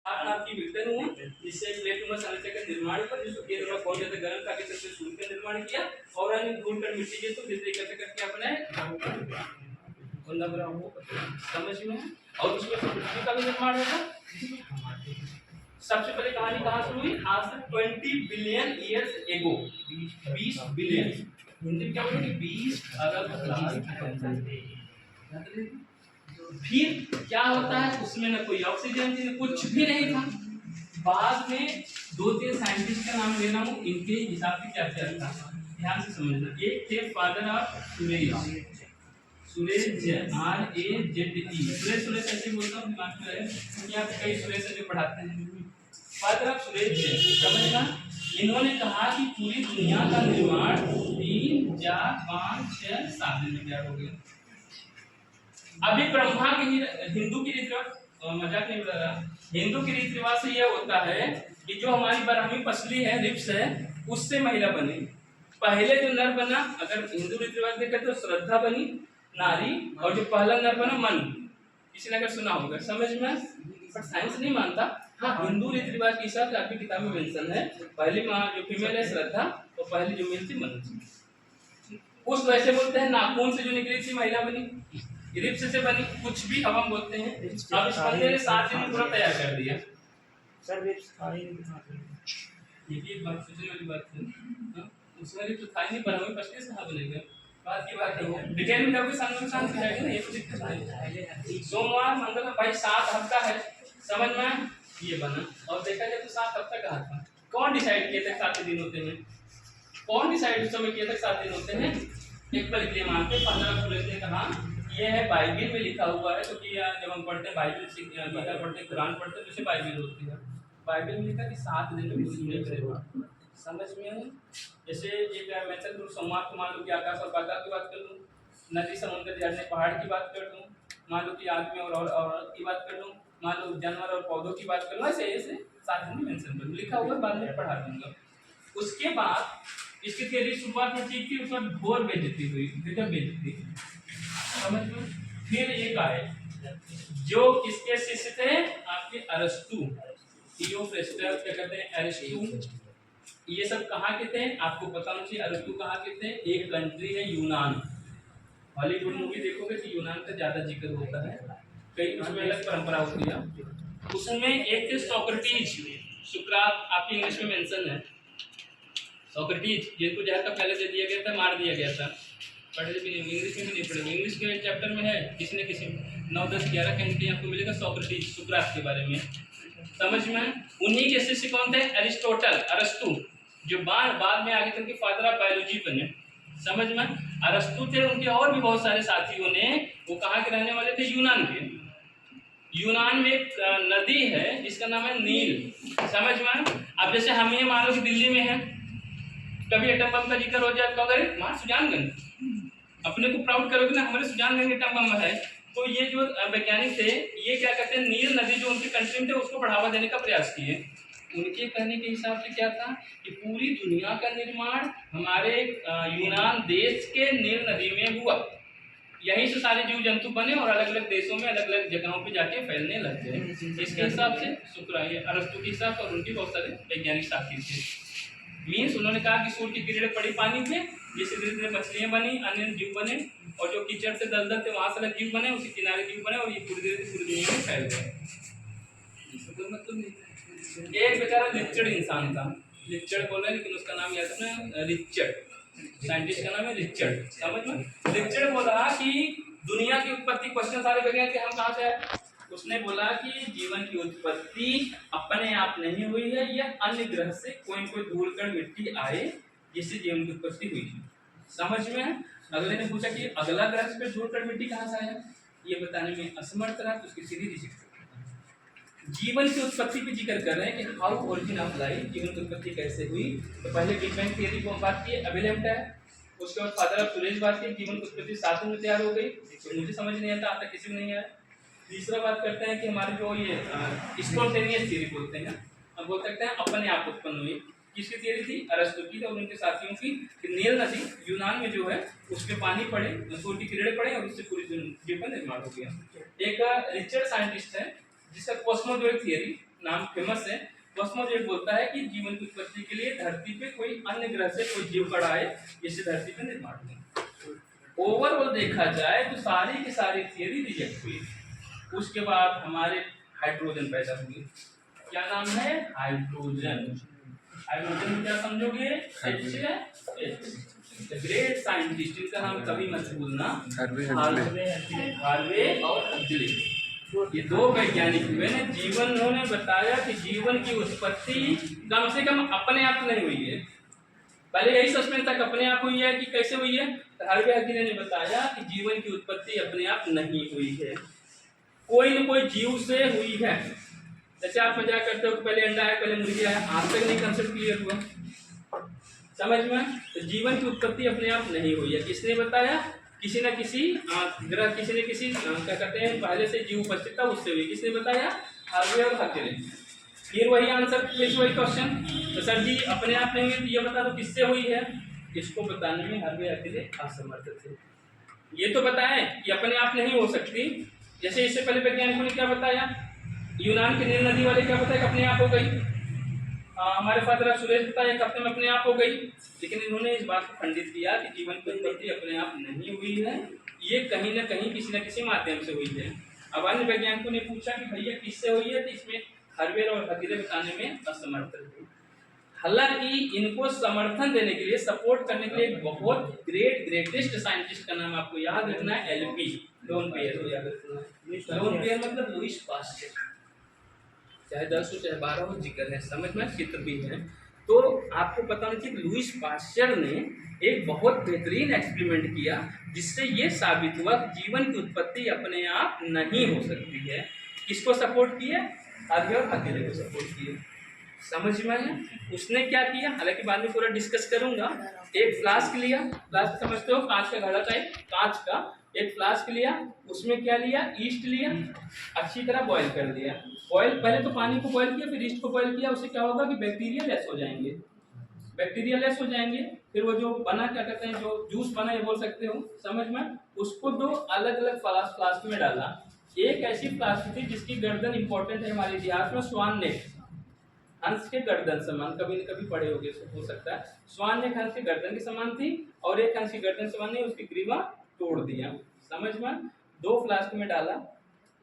आपकी विघटन हुआ जिससे प्लेटुमा संरचना का निर्माण हुआ जिसको केंद्र में बहुत ज्यादा गर्म था कि सूर्य का निर्माण किया और अन्य धूलकण मिट्टी के तो जितने इकट्ठे करके अपने बंदा बना वो समझ में और उसमें पृथ्वी का भी निर्माण होगा। सबसे पहले कहानी कहाँ शुरू हुई? आज से 20 billion years ago 20 billion Hindi में क्या बोलेंगे 20 अरब लाख। फिर क्या होता है उसमें ना कोई ऑक्सीजन थी कुछ भी नहीं था। बाद में 2-3 साइंटिस्ट का नाम लेना हूँ इनके हिसाब से क्या क्या था ध्यान से समझना। एक थे father of Suresh RAZE Suresh ऐसे बोलता हूँ दिमाग में रहे क्योंकि यहाँ पे कई सुरेश जो पढ़ाते हैं। फादर ऑफ सुरेश समझना। इन्होंने कहा कि पूरी दुनिया का निर्माण 3 4 5 6 7 दिन में तैयार हो गया। अभी ब्रह्मा के हिंदू की रीति रिवाज मजाक नहीं बता रहा। हिंदू की रीति रिवाज से यह होता है कि जो हमारी ब्राह्मी पसली है रिप्स है उससे महिला बनी। पहले जो नर बना अगर हिंदू रीति रिवाज देखें तो श्रद्धा बनी नारी और जो पहला नर बना मन। किसी ने अगर सुना होगा समझ में पर साइंस नहीं मानता। हाँ हिंदू रीति रिवाज के हिसाब से आपकी किताब में मेंशन है पहली माँ जो फीमेल है श्रद्धा और पहली जो मेल थी मन। उस वैसे बोलते हैं नाखून से जो निकली थी महिला बनी रिप्स से बनी कुछ भी हम बोलते हैं। अब इस बंदे ने 7 दिन पूरा तैयार कर दिया। सर रिप्स खाई नहीं ये भी एक बात सोचने वाली बात है। उसमें रिप्स खाई नहीं पर हमें पसली से कहाँ बनेगा बात की बात है वो डिटेल में जाओगे शांत हो जाएगा ना ये तो दिक्कत नहीं। सोमवार मंगल भाई 7 हफ्ता है समझ में ये बना और देखा जाए तो 7 हफ्ता कहा था। कौन डिसाइड किया था 7 दिन होते हैं? कौन डिसाइड उस समय किया था 7 दिन होते हैं? एक पल के लिए मानते 15 सूरज ने कहा ये है बाइबिल में लिखा हुआ है क्योंकि जब हम पढ़ते हैं बाइबिल गीता पढ़ते हैं कुरान पढ़ते हैं तो उसे बाइबिल होती है। बाइबिल में लिखा कि 7 दिन में पूरी दुनिया करेगा समझ में। जैसे एक मैं चल सोमवार को मान लो कि आकाश और पाताल की बात कर लूँ नदी समुद्र झरने पहाड़ की बात कर लूँ मान लो कि आदमी और औरत की बात कर लूँ मान लो जानवर और पौधों की बात कर लूँ ऐसे ऐसे 7 दिन में मेंशन कर लिखा हुआ बाद में पढ़ा दूंगा। उसके बाद इसकी थियरी शुरुआत में ठीक थी उसके बाद घोर बेइज्जती हुई गजब बेइज्जती समझ में। फिर एक आए जो किसके शिष्य थे आपके अरस्तु थियोफ्रेस्टस क्या कहते हैं अरिस्टो। ये सब कहाँ के थे आपको पता होना चाहिए। अरस्तु कहाँ के थे? एक कंट्री है यूनान। हॉलीवुड मूवी देखोगे तो यूनान का ज्यादा जिक्र होता है कई उसमें अलग परंपरा होती है। उसमें एक थे सोक्रेटिस सुकरात आपकी इंग्लिश में मेंशन है। सोक्रेटिस जिनको जहर का पहले दे दिया गया था मार दिया गया था पढ़े भी नहीं इंग्लिश में भी नहीं पढ़े इंग्लिश के चैप्टर में है किसी न किसी 9 10 11 कहीं आपको मिलेगा सोक्रेटिस सुकरात के बारे में समझ में। उन्हीं के शिष्य कौन थे? अरिस्टोटल अरस्तु जो बाद में आगे चल के फादर ऑफ बायोलॉजी बने समझ में। अरस्तु थे उनके और भी बहुत सारे साथियों ने वो कहाँ के रहने वाले थे? यूनान के। यूनान में एक नदी है जिसका नाम है नील समझ में। अब जैसे हम ये मान लो कि दिल्ली में है कभी एटम बम का जिक्र हो जाए तो अगर वहाँ सुजानगंज अपने को प्राउड करोगे ना हमारे सुजानगंज एटम बम है। तो ये जो वैज्ञानिक थे ये क्या कहते हैं नील नदी जो उनके कंट्री में थे उसको बढ़ावा देने का प्रयास किए। उनके कहने के हिसाब से क्या था कि पूरी दुनिया का निर्माण हमारे यूनान देश के नील नदी में हुआ। यहीं से सारे जीव जंतु बने और अलग अलग देशों में अलग अलग जगहों पे जाके फैलने लग गए। इसके हिसाब से अरस्तु के हिसाब और उनके बहुत सारे वैज्ञानिक साथी थे। मीन्स उन्होंने कहा कि सूर्य की किरणें पड़ी पानी पे जिससे धीरे धीरे मछलियाँ बनी अन्य जीव बने और जो कीचड़ से दलदल थे वहाँ से अलग जीव बने उसी किनारे जीव बने और ये पूरी धीरे पूरी दुनिया में फैल गए। मतलब नहीं। एक बेचारा रिचर्ड इंसान था रिचर्ड बोल रहे हैं लेकिन उसका नाम याद है ना रिचर्ड साइंटिस्ट का नाम है रिचर्ड समझ में। रिचर्ड बोला कि दुनिया की उत्पत्ति क्वेश्चन सारे वैज्ञानिक कि हम कहाँ से आए। उसने बोला कि जीवन की उत्पत्ति अपने आप नहीं हुई है या अन्य ग्रह से कोई कोई धूलकण मिट्टी आए जिससे जीवन की उत्पत्ति हुई है समझ में। अगले ने पूछा कि अगला ग्रह पे धूलकण मिट्टी कहाँ से आया ये बताने में असमर्थ रहा तो उसकी सीधी रिजेक्ट जीवन की उत्पत्ति पे जिक्र कर रहे हैं कि हाउ ओरिजिन ऑफ लाइफ जीवन की उत्पत्ति कैसे हुई। तो पहले बिग बैंग थियरी को बात की अवेलेबल है उसके बाद फादर ऑफ सुरेश बात की जीवन की उत्पत्ति 7 में तैयार हो गई तो मुझे समझ नहीं आता आता किसी को नहीं आया। तीसरा बात करते हैं कि हमारे जो ये स्पॉन्टेनियस थियरी बोलते हैं हम बोल सकते हैं अपने आप उत्पन्न हुई। किसकी थियरी थी? अरस्तु की और उनके साथियों की कि नील नदी यूनान में जो है उसके पानी पड़े सूर्य की किरणें पड़े और उससे पूरी जीव का निर्माण हो गया। एक रिचर्ड साइंटिस्ट है जिसका कॉस्मोलॉजी थियरी नाम फेमस है। कॉस्मोस ये बोलता है कि जीवन की उत्पत्ति के लिए धरती पे कोई अन्य ग्रह से कोई जीव पड़ा है जिससे धरती पे निर्माण हुआ। ओवरऑल देखा जाए तो सारी की सारी थियरी रिजेक्ट हुई। उसके बाद हमारे हाइड्रोजन पैदा हुए। क्या नाम है? हाइड्रोजन। हाइड्रोजन क्या समझोगे? ग्रेट साइंटिस्ट, इनका नाम कभी मत भूलना, हार्वे और हक्सले। ये दो वैज्ञानिक हुए ने जीवन, उन्होंने बताया कि जीवन की उत्पत्ति कम से कम अपने आप नहीं हुई है। पहले यही सस्पेंस था कि अपने आप हुई है कि कैसे हुई है, तो हार्वे हक्सले ने बताया कि जीवन की उत्पत्ति अपने आप नहीं हुई है, कोई न कोई जीव से हुई है। जैसे आप मजाक करते हो कि पहले अंडा है पहले मुर्गी है, आज तक नहीं कंसेप्ट क्लियर हुआ समझ में? तो जीवन की उत्पत्ति अपने आप नहीं हुई है। किसने बताया? किसी न किसी ग्रह, किसी न किसी क्या कहते हैं पहले से जीव उपस्थित था उससे हुई। किसने बताया? हार्वे और हक्सले। फिर वही आंसर, फिर वही क्वेश्चन, तो सर जी अपने आप नहीं हुई तो ये बता दो किससे हुई है। इसको बताने में हार्वे हक्सले असमर्थ थे। ये तो बताएं कि अपने आप नहीं हो सकती। जैसे इससे पहले वैज्ञानिकों ने क्या बताया, यूनान के नील नदी वाले क्या बताया कि अपने आप हो गई। हमारे फादर सुरेश बताया एक हफ्ते में अपने आप हो गई। लेकिन इन्होंने इस बात को खंडित किया कि जीवन की उत्पत्ति अपने आप नहीं हुई है, ये कहीं ना कहीं किसी न किसी माध्यम से हुई है। अब अन्य वैज्ञानिकों ने पूछा कि भैया किससे हुई है, तो इसमें हार्वे और हक्सले बताने में असमर्थ थे। हालांकि इनको समर्थन देने के लिए, सपोर्ट करने के लिए एक बहुत ग्रेटेस्ट साइंटिस्ट का नाम आपको याद रखना है, एलपी, लोन पेयर याद रखना है। लोन पेयर मतलब लुईस पास्चर, चाहे 10 हो चाहे 12 हो, जिक्र है समझ में, चित्र भी है। तो आपको पता होना चाहिए कि लुईस पास्चर ने एक बहुत बेहतरीन एक्सपेरिमेंट किया जिससे ये साबित हुआ कि जीवन की उत्पत्ति अपने आप नहीं हो सकती है। किसको सपोर्ट किया? हार्वे और हक्सले को सपोर्ट किया। समझ में है? उसने क्या किया, हालांकि बाद में पूरा डिस्कस करूंगा। एक फ्लास्क लिया, फ्लास्क समझते हो, कांच का घड़ा टाइप, कांच का एक फ्लास्क लिया, उसमें क्या लिया, ईस्ट लिया, अच्छी तरह बॉईल कर दिया। बॉईल, पहले तो पानी को बॉईल किया फिर ईस्ट को बॉईल किया। उससे क्या होगा कि बैक्टीरिया लेस हो जाएंगे, बैक्टीरिया लेस हो जाएंगे। फिर वो जो बना, क्या कहते हैं, जो जूस बना ये बोल सकते हो, समझ में, उसको दो अलग अलग फ्लास्क में डाला। एक ऐसी फ्लास्क थी जिसकी गर्दन इंपॉर्टेंट है हमारे इतिहास में, स्वान नेक, हंस के गर्दन समान, कभी न कभी पढ़े होगे, हो सकता है। स्वान नेक हंस के गर्दन के समान थी, और एक हंस की गर्दन समान नहीं, उसकी ग्रीवा तोड़ दिया। समझ में? 2 फ्लास्क में डाला।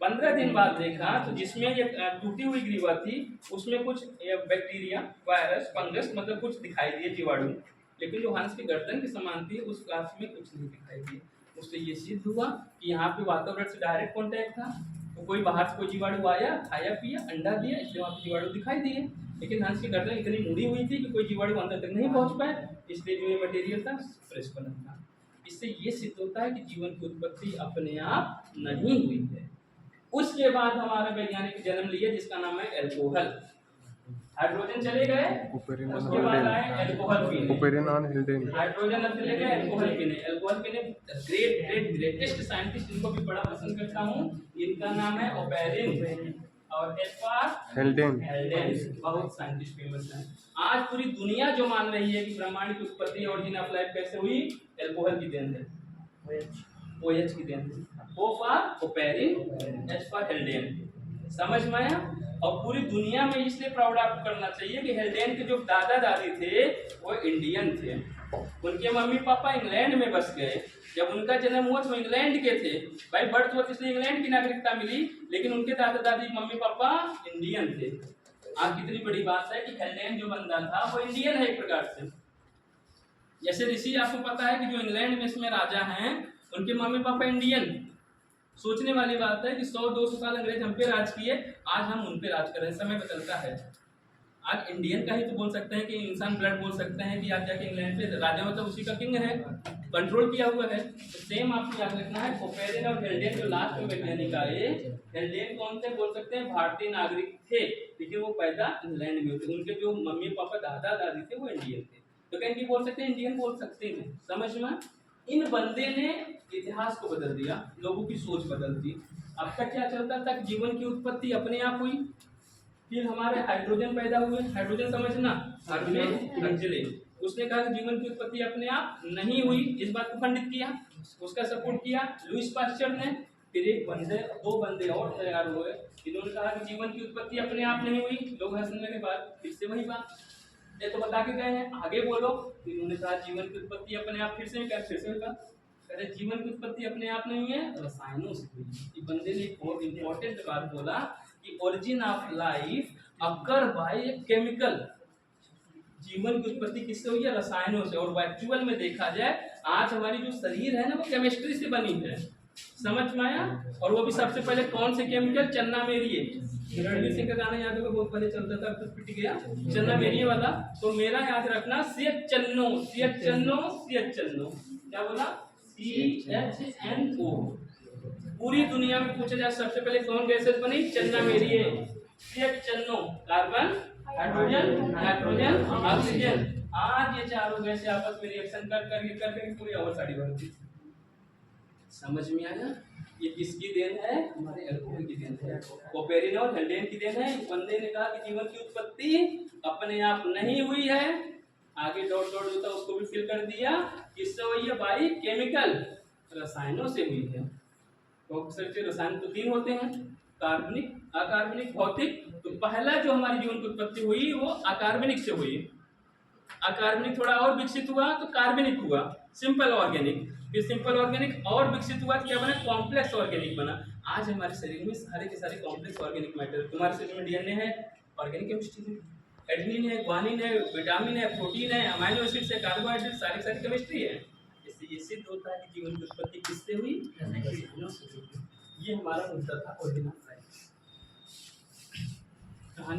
15 दिन बाद देखा तो जिसमें ये टूटी हुई ग्रीवा थी उसमें कुछ बैक्टीरिया, वायरस, फंगस मतलब कुछ दिखाई दिए, जीवाणु। लेकिन जो हंस की गर्दन के समान थी उस फ्लास्क में कुछ नहीं दिखाई दिए। उससे ये सिद्ध हुआ कि यहाँ पे वातावरण से डायरेक्ट कॉन्टैक्ट था, तो कोई बाहर से कोई जीवाणु आया, खाया पिया, अंडा दिया, इसलिए वहाँ पे जीवाणु दिखाई दिए। लेकिन हंस की गर्दन इतनी मुड़ी हुई थी कि कोई जीवाणु अंदर तक नहीं पहुँच पाए, इसलिए जो ये मटेरियल था फ्रेश बना था। इससे ये सिद्ध होता है कि जीवन की उत्पत्ति अपने आप नहीं हुई है। उसके बाद हमारे वैज्ञानिक जन्म लिए जिसका नाम है एल्कोहल। हाइड्रोजन चले गए, उसके बाद आए एल्कोहल पीने। हाइड्रोजन अब चले गए एल्कोहल पीने। एल्कोहल पीने ग्रेटेस्ट साइंटिस्ट, इनको भी बड़ा पसंद करता हूँ, इनका नाम है ओपेरिन और हेल्डेन। बहुत साइंटिस्ट फेमस हैं। आज पूरी दुनिया जो मान रही है कि ब्रह्मांड की उत्पत्ति, ओरिजिन ऑफ लाइफ कैसे हुई, एल्कोहल की देन है, OH की देन है। O for Oparin, H for हेल्डेन। समझ में आया? और पूरी दुनिया में इसलिए प्राउड आपको करना चाहिए कि हेल्डेन के जो दादा दादी थे वो इंडियन थे। उनके मम्मी पापा इंग्लैंड में बस गए, जब उनका जन्म हुआ तो इंग्लैंड के थे। भाई बर्थ हुआ इसलिए इंग्लैंड की नागरिकता मिली, लेकिन उनके दादा दादी मम्मी पापा इंडियन थे। आज कितनी बड़ी बात है कि हेल्डेन जो बंदा था वो इंडियन है एक प्रकार से। जैसे ऋषि, आपको पता है कि जो इंग्लैंड में इसमें राजा हैं उनके मम्मी पापा इंडियन। सोचने वाली बात है कि 100-200 साल अंग्रेज हम पे राज किए, आज हम उन पे राज कर रहे हैं, समय बदलता है। आज इंडियन का ही तो बोल सकते हैं कि इंसान ब्लड बोल सकते हैं कि आज जाके इंग्लैंड पे राजा मतलब उसी का किंग है, कंट्रोल किया हुआ है। तो सेम आपको याद रखना है, ओपेरिन और हेल्डेन जो लास्ट में वैज्ञानिक आए, हेल्डेन कौन थे बोल सकते हैं, भारतीय नागरिक थे, लेकिन वो पैदा इंग्लैंड में हुए। उनके जो मम्मी पापा दादा दादी थे वो इंडियन थे, तो कहीं बोल सकते हैं, इंडियन बोल सकते हैं। समझ में? इन बंदे ने इतिहास को बदल दिया, लोगों की सोच बदल दी। अब तक क्या चलता था कि जीवन की उत्पत्ति अपने आप हुई, फिर हमारे हाइड्रोजन पैदा हुए। हाइड्रोजन समझना, हार्वे हक्सले, उसने कहा कि जीवन की उत्पत्ति अपने आप नहीं हुई, इस बात को खंडित किया। उसका सपोर्ट किया लुईस पास्चर ने। फिर एक बंदे, दो बंदे और तैयार हुए, इन्होंने कहा कि जीवन की उत्पत्ति अपने आप नहीं हुई। लोग हंसने के बाद फिर से वही बात, ये तो बता के गए हैं, आगे बोलो। इन्होंने कहा जीवन की उत्पत्ति अपने आप, फिर से कहा अरे जीवन की उत्पत्ति अपने आप नहीं हुई है, रसायनों से हुई है। ये बंदे ने एक बहुत इंपॉर्टेंट बात बोला कि origin of life occur by chemical. जीवन की उत्पत्ति किससे हुई है? रसायनों से। और एक्चुअल में देखा जाए आज हमारी जो शरीर है ना वो केमिस्ट्री से बनी है, समझ में आया? और वो भी सबसे पहले कौन से केमिकल? चन्ना मेरिये। रणवीर सिंह का गाना याद होगा, बहुत पहले चलता था, कुछ पिट गया, चन्ना मेरिये वाला। तो मेरा याद रखना CHNO, CHNO, CHNO। क्या बोला? CHNO। पूरी दुनिया में पूछा जाए सबसे पहले कौन गैसेस बनी? चन्ना मेरिये। CHNO, carbon, hydrogen, nitrogen, oxygen. आज ये चारों गैसें आपस में रिएक्शन कर करके पूरी हवा साड़ी बनती। समझ में आया? ये किसकी देन है? हमारे अल्कोहल की देन है, कोपेरिन और हेल्डेन की देन है। बंदे ने कहा कि जीवन की उत्पत्ति अपने आप नहीं हुई है, आगे डॉट डॉट होता उसको भी फिल कर दिया। किससे हुई है भाई? केमिकल, रसायनों से हुई है। तो रसायन तो तीन होते हैं, कार्बनिक, अकार्बनिक, भौतिक। तो पहला जो हमारी जीवन की उत्पत्ति हुई वो अकार्बनिक से हुई। अकार्बनिक थोड़ा और विकसित हुआ तो कार्बनिक हुआ, सिंपल ऑर्गेनिक। फिर सिंपल ऑर्गेनिक और विकसित हुआ तो क्या बना? कॉम्प्लेक्स ऑर्गेनिक बना। आज हमारे शरीर में सारे के सारे कॉम्प्लेक्स ऑर्गेनिक मैटर। तुम्हारे शरीर में डीएनए है, ऑर्गेनिक केमिस्ट्री है, एडेनिन है, ग्वानिन है, विटामिन है, प्रोटीन है, अमीनो एसिड्स है, कार्बोहाइड्रेट, सारी सारी केमिस्ट्री है। इससे ये सिद्ध होता है कि जीवन की उत्पत्ति किससे हुई? ये हमारा मुद्दा था ओरिजिन।